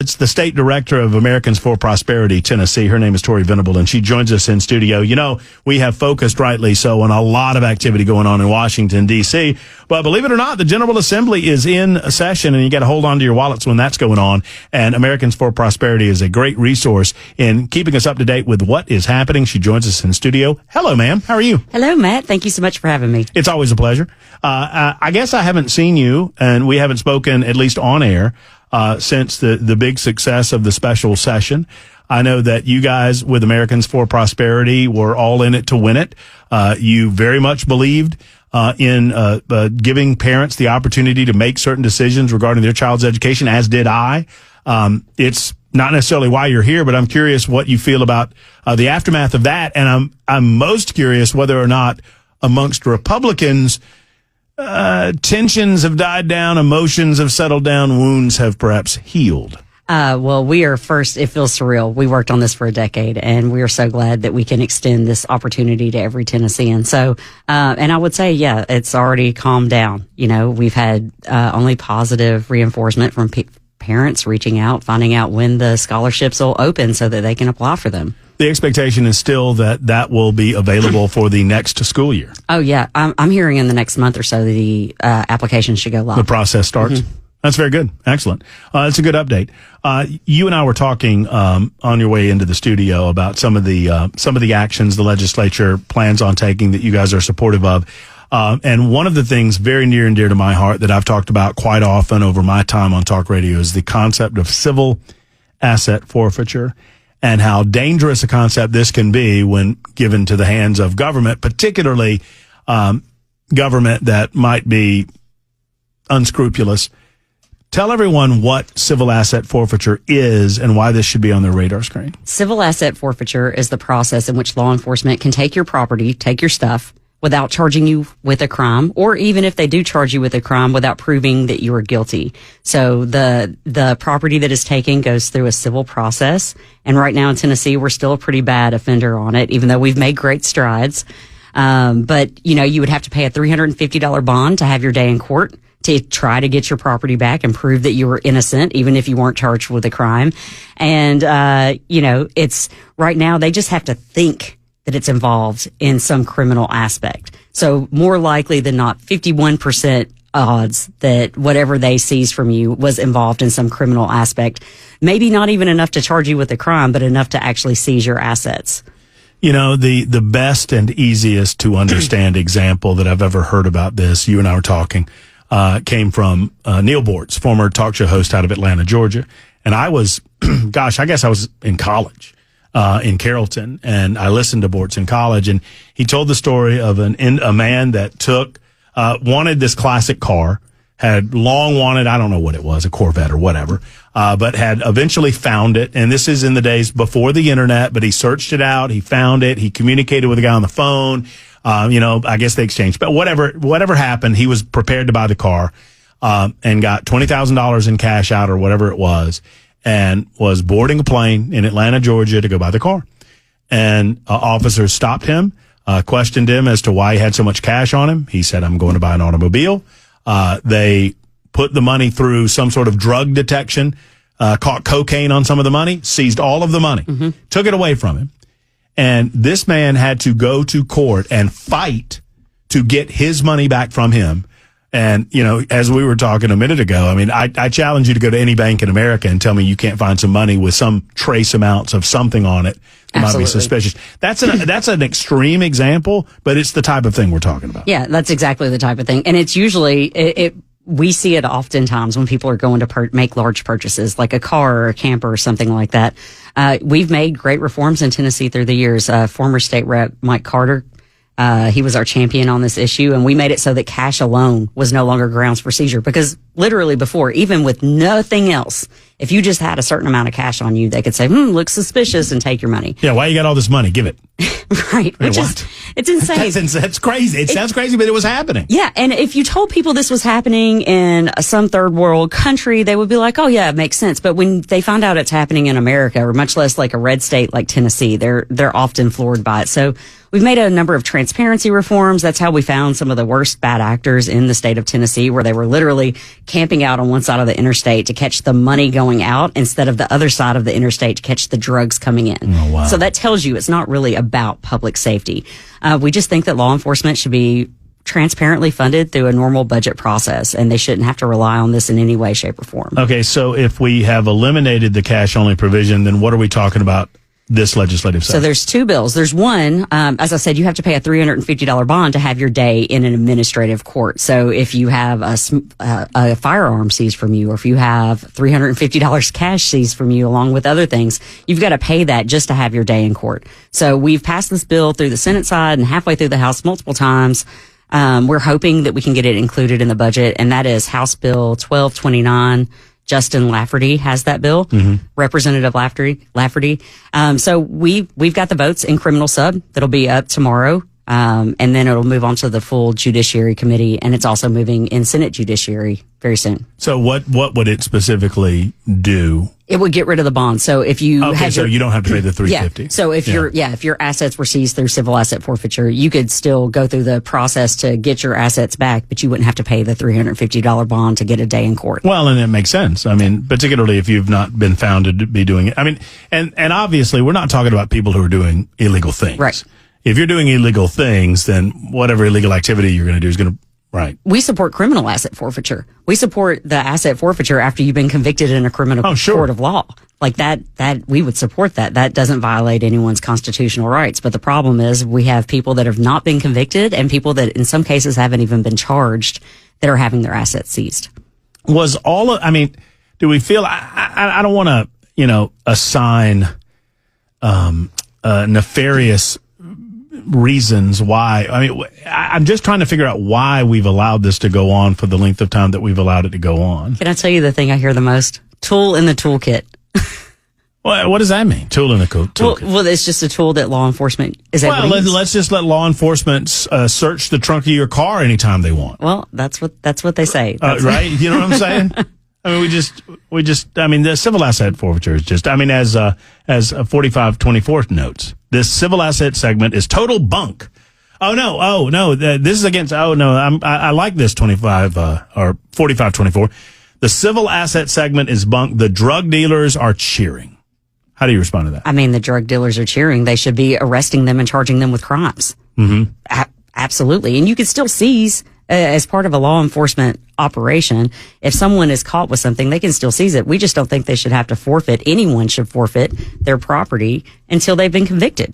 It's the State Director of Americans for Prosperity, Tennessee. Her name is Tori Venable, and she joins us in studio. You know, we have focused rightly so on a lot of activity going on in Washington, D.C., but believe it or not, the General Assembly is in session, and you got to hold on to your wallets when that's going on. And Americans for Prosperity is a great resource in keeping us up to date with what is happening. She joins us in studio. Hello, ma'am. How are you? Hello, Matt. Thank you so much for having me. It's always a pleasure. I guess I haven't seen you, and we haven't spoken, at least on air, since the big success of the special session. I know that you guys with Americans for Prosperity were all in it to win it. You very much believed in giving parents the opportunity to make certain decisions regarding their child's education, as did I. It's not necessarily why you're here, but I'm curious what you feel about the aftermath of that. And I'm most curious whether or not amongst Republicans, tensions have died down, emotions have settled down, wounds have perhaps healed. Well, we are first, it feels surreal. We worked on this for a decade, and we are so glad that we can extend this opportunity to every Tennessean. So, and I would say, yeah, it's already calmed down. You know, we've had only positive reinforcement from parents reaching out, finding out when the scholarships will open so that they can apply for them. The expectation is still that will be available for the next school year. Oh, yeah. I'm hearing in the next month or so the application should go live. The process starts. Mm-hmm. That's very good. Excellent. It's a good update. You and I were talking on your way into the studio about some of the actions the legislature plans on taking that you guys are supportive of. And one of the things very near and dear to my heart that I've talked about quite often over my time on talk radio is the concept of civil asset forfeiture, and how dangerous a concept this can be when given to the hands of government, particularly government that might be unscrupulous. Tell everyone what civil asset forfeiture is and why this should be on their radar screen. Civil asset forfeiture is the process in which law enforcement can take your property, take your stuff, without charging you with a crime, or even if they do charge you with a crime, without proving that you are guilty. So the property that is taken goes through a civil process. And right now in Tennessee, we're still a pretty bad offender on it, even though we've made great strides. But, you know, you would have to pay a $350 bond to have your day in court to try to get your property back and prove that you were innocent, even if you weren't charged with a crime. And, you know, it's right now they just have to think that it's involved in some criminal aspect. So more likely than not, 51% odds that whatever they seized from you was involved in some criminal aspect. Maybe not even enough to charge you with a crime, but enough to actually seize your assets. You know, the best and easiest to understand example that I've ever heard about this, you and I were talking, came from Neil Bortz, former talk show host out of Atlanta, Georgia. And I was, gosh, I guess I was in college in Carrollton, and I listened to Bortz in college, and he told the story of a man that wanted this classic car, had long wanted, I don't know what it was, a Corvette or whatever, but had eventually found it. And this is in the days before the internet, but he searched it out, he found it, he communicated with a guy on the phone. You know, I guess they exchanged, but whatever happened, he was prepared to buy the car, and got $20,000 in cash out or whatever it was, and was boarding a plane in Atlanta, Georgia to go buy the car. And officers stopped him, questioned him as to why he had so much cash on him. He said, I'm going to buy an automobile. They put the money through some sort of drug detection, caught cocaine on some of the money, seized all of the money, took it away from him. And this man had to go to court and fight to get his money back from him. And, you know, as we were talking a minute ago, I mean, I challenge you to go to any bank in America and tell me you can't find some money with some trace amounts of something on it that might be suspicious. That's an extreme example, but it's the type of thing we're talking about. Yeah, that's exactly the type of thing. And it's usually, we see it oftentimes when people are going to make large purchases, like a car or a camper or something like that. We've made great reforms in Tennessee through the years. Former state rep Mike Carter, he was our champion on this issue, and we made it so that cash alone was no longer grounds for seizure, because literally before, even with nothing else, if you just had a certain amount of cash on you, they could say, looks suspicious, and take your money. Yeah, why you got all this money? Give it. Right. I mean, Which is, it's insane. That's crazy. It sounds crazy, but it was happening. Yeah. And if you told people this was happening in some third world country, they would be like, oh yeah, it makes sense. But when they find out it's happening in America, or much less like a red state like Tennessee, they're often floored by it. So we've made a number of transparency reforms. That's how we found some of the worst bad actors in the state of Tennessee, where they were literally camping out on one side of the interstate to catch the money going out instead of the other side of the interstate to catch the drugs coming in. Oh, wow. So that tells you it's not really about public safety. We just think that law enforcement should be transparently funded through a normal budget process, and they shouldn't have to rely on this in any way, shape, or form. Okay, so if we have eliminated the cash-only provision, then what are we talking about this legislative session? So there's two bills. There's one, as I said, you have to pay a $350 bond to have your day in an administrative court. So if you have a firearm seized from you, or if you have $350 cash seized from you, along with other things, you've got to pay that just to have your day in court. So we've passed this bill through the Senate side and halfway through the House multiple times. We're hoping that we can get it included in the budget, and that is House Bill 1229. Justin Lafferty has that bill, Representative Lafferty. So we've got the votes in criminal sub that'll be up tomorrow. And then it'll move on to the full Judiciary Committee, and it's also moving in Senate Judiciary very soon. So what would it specifically do? It would get rid of the bond. So if you you don't have to pay the $350. Yeah. So if your assets were seized through civil asset forfeiture, you could still go through the process to get your assets back, but you wouldn't have to pay the $350 bond to get a day in court. Well, and it makes sense. I mean, particularly if you've not been found to be doing it. I mean, and obviously we're not talking about people who are doing illegal things. Right. If you're doing illegal things, then whatever illegal activity you're going to do is going to, right. We support criminal asset forfeiture. We support the asset forfeiture after you've been convicted in a criminal court of law. Like that we would support that. That doesn't violate anyone's constitutional rights. But the problem is we have people that have not been convicted and people that in some cases haven't even been charged that are having their assets seized. Do we feel, I don't want to, assign, nefarious reasons why. I mean, I'm just trying to figure out why we've allowed this to go on for the length of time that we've allowed it to go on. Can I tell you the thing I hear the most? Tool in the toolkit. Well, what does that mean? Tool in the toolkit? Well, it's just a tool that law enforcement is able to use. Let's just let law enforcement search the trunk of your car anytime they want. Well, that's what they say. Right? You know what I'm saying? I mean, the civil asset forfeiture is just, as 4524 notes, this civil asset segment is total bunk. Oh no, this is against, I like this 25, or 4524. The civil asset segment is bunk. The drug dealers are cheering. How do you respond to that? The drug dealers are cheering. They should be arresting them and charging them with crimes. Mm-hmm. Absolutely. And you could still seize as part of a law enforcement operation. If someone is caught with something, they can still seize it. We just don't think they should have to forfeit. Anyone should forfeit their property until they've been convicted.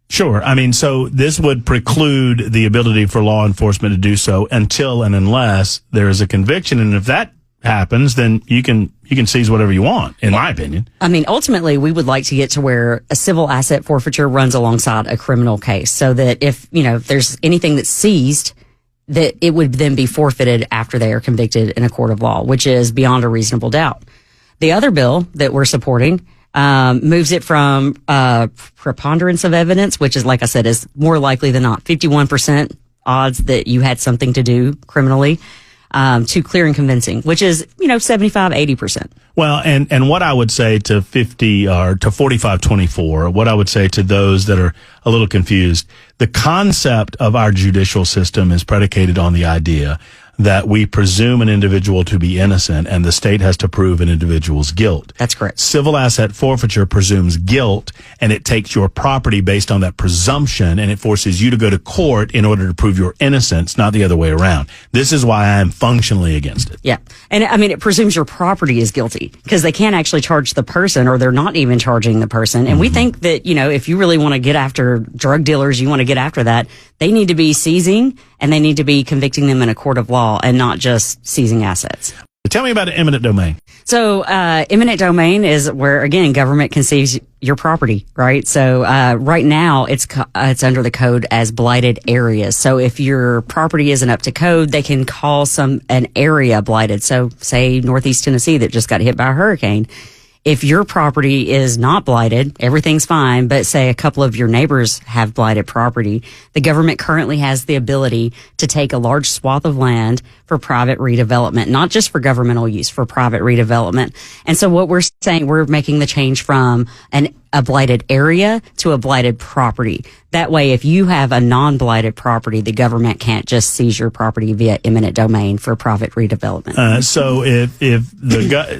Sure. So this would preclude the ability for law enforcement to do so until and unless there is a conviction. And if that happens, then you can seize whatever you want, in my opinion. Ultimately, we would like to get to where a civil asset forfeiture runs alongside a criminal case, so that if there's anything that's seized, that it would then be forfeited after they are convicted in a court of law, which is beyond a reasonable doubt. The other bill that we're supporting moves it from preponderance of evidence, which is, like I said, is more likely than not 51% odds that you had something to do criminally, to clear and convincing, which is 75-80%. Well, and what I would say to 50 or to 4524, what I would say to those that are a little confused, the concept of our judicial system is predicated on the idea that we presume an individual to be innocent and the state has to prove an individual's guilt. That's correct. Civil asset forfeiture presumes guilt, and it takes your property based on that presumption, and it forces you to go to court in order to prove your innocence, not the other way around. This is why I am functionally against it. Yeah. And it presumes your property is guilty because they can't actually charge the person, or they're not even charging the person. And we think that, if you really want to get after drug dealers, you want to get after that, they need to be seizing and they need to be convicting them in a court of law and not just seizing assets. Tell me about an eminent domain. So, eminent domain is where, again, government can seize your property, right? So, right now it's under the code as blighted areas. So if your property isn't up to code, they can call an area blighted. So say Northeast Tennessee that just got hit by a hurricane. If your property is not blighted, everything's fine, but say a couple of your neighbors have blighted property, the government currently has the ability to take a large swath of land for private redevelopment, not just for governmental use, for private redevelopment. And so what we're saying, we're making the change from a blighted area to a blighted property. That way, if you have a non-blighted property, the government can't just seize your property via eminent domain for private redevelopment. So if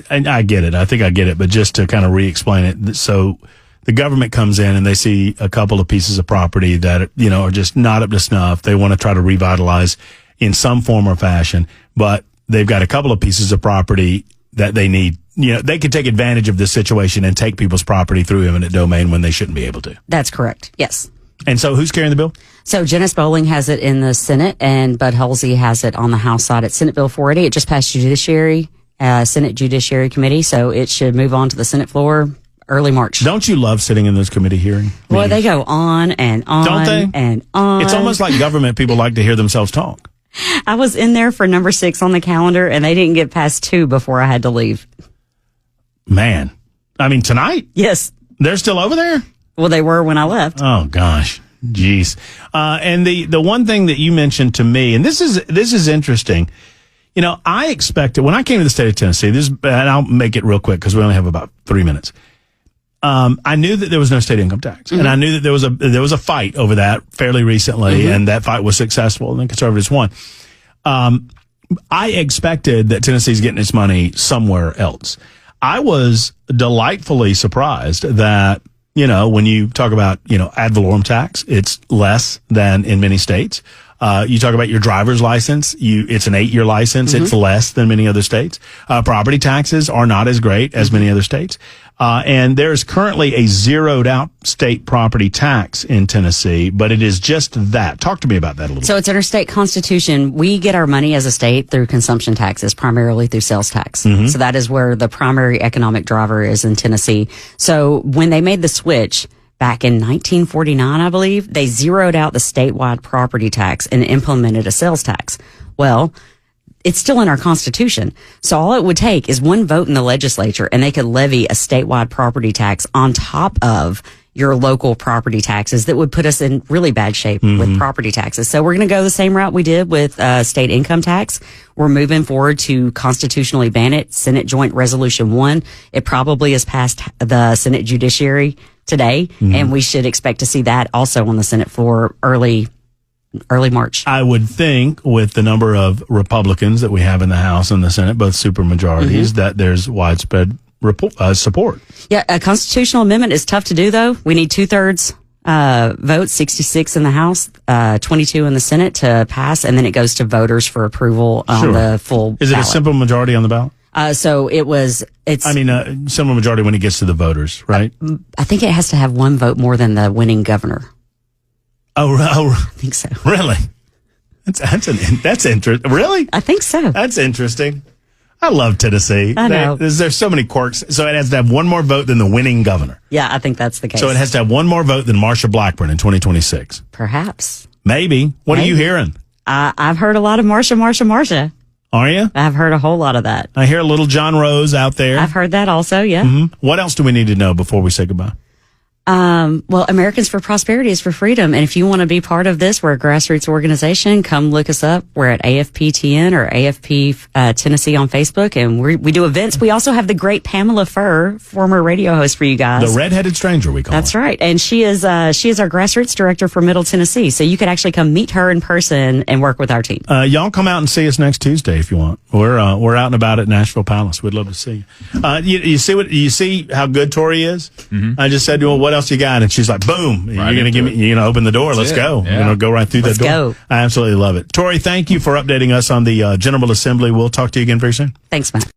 and I get it, I think I get it, but just to kind of re-explain it, so the government comes in and they see a couple of pieces of property that, are just not up to snuff. They want to try to revitalize in some form or fashion, but they've got a couple of pieces of property that they need. They could take advantage of this situation and take people's property through eminent domain when they shouldn't be able to. That's correct. Yes. And so who's carrying the bill? So Janice Bowling has it in the Senate and Bud Halsey has it on the House side. It's Senate Bill 480. It just passed Senate Judiciary Committee. So it should move on to the Senate floor early March. Don't you love sitting in those committee hearings? Well, they go on and on. Don't they? And on. It's almost like government people like to hear themselves talk. I was in there for number 6 on the calendar and they didn't get past 2 before I had to leave. Man. I mean, tonight? Yes. They're still over there? Well, they were when I left. Oh, gosh. Jeez. And the one thing that you mentioned to me, and this is interesting. I expected, when I came to the state of Tennessee, and I'll make it real quick because we only have about 3 minutes. I knew that there was no state income tax, and I knew that there was a fight over that fairly recently, and that fight was successful, and the conservatives won. I expected that Tennessee's getting its money somewhere else. I was delightfully surprised that, when you talk about, ad valorem tax, it's less than in many states. You talk about your driver's license, it's an 8-year license. It's less than many other states. Property taxes are not as great as many other states. And there's currently a zeroed out state property tax in Tennessee, but it is just that. Talk to me about that a little bit. So it's in our state constitution. We get our money as a state through consumption taxes, primarily through sales tax. So that is where the primary economic driver is in Tennessee. So when they made the switch back in 1949, I believe, they zeroed out the statewide property tax and implemented a sales tax. Well, it's still in our Constitution. So all it would take is one vote in the legislature and they could levy a statewide property tax on top of your local property taxes that would put us in really bad shape with property taxes. So we're going to go the same route we did with state income tax. We're moving forward to constitutionally ban it. Senate Joint Resolution 1. It probably has passed the Senate Judiciary today, and we should expect to see that also on the Senate floor early March. I would think with the number of Republicans that we have in the House and the Senate, both supermajorities, that there's widespread support. Yeah, a constitutional amendment is tough to do, though. We need 2/3 votes, 66 in the House, 22 in the Senate to pass, and then it goes to voters for approval on the full Is it ballot. a simple majority on the ballot? So Simple majority when it gets to the voters, right? I think it has to have one vote more than the winning governor. Oh, I think so. Really? That's interesting. Really? I think so. That's interesting. I love Tennessee. I know. There's so many quirks. So it has to have one more vote than the winning governor. Yeah, I think that's the case. So it has to have one more vote than Marsha Blackburn in 2026. Perhaps. Maybe. What are you hearing? I've heard a lot of Marsha. Are you? I've heard a whole lot of that. I hear a little John Rose out there. I've heard that also, yeah. What else do we need to know before we say goodbye? Well, Americans for Prosperity is for freedom. And if you want to be part of this, we're a grassroots organization. Come look us up. We're at AFP-TN or AFP Tennessee on Facebook. And we do events. We also have the great Pamela Furr, former radio host for you guys. The redheaded stranger, we call her. That's right. And she is our grassroots director for Middle Tennessee. So you could actually come meet her in person and work with our team. Y'all come out and see us next Tuesday if you want. We're out and about at Nashville Palace. We'd love to see you. You see how good Tori is? I just said, well, what else you got? And she's like, boom, you're going to open the door. Let's go. Yeah. We're going to go right through that door. Go. I absolutely love it. Tori, thank you for updating us on the General Assembly. We'll talk to you again very soon. Thanks, Matt.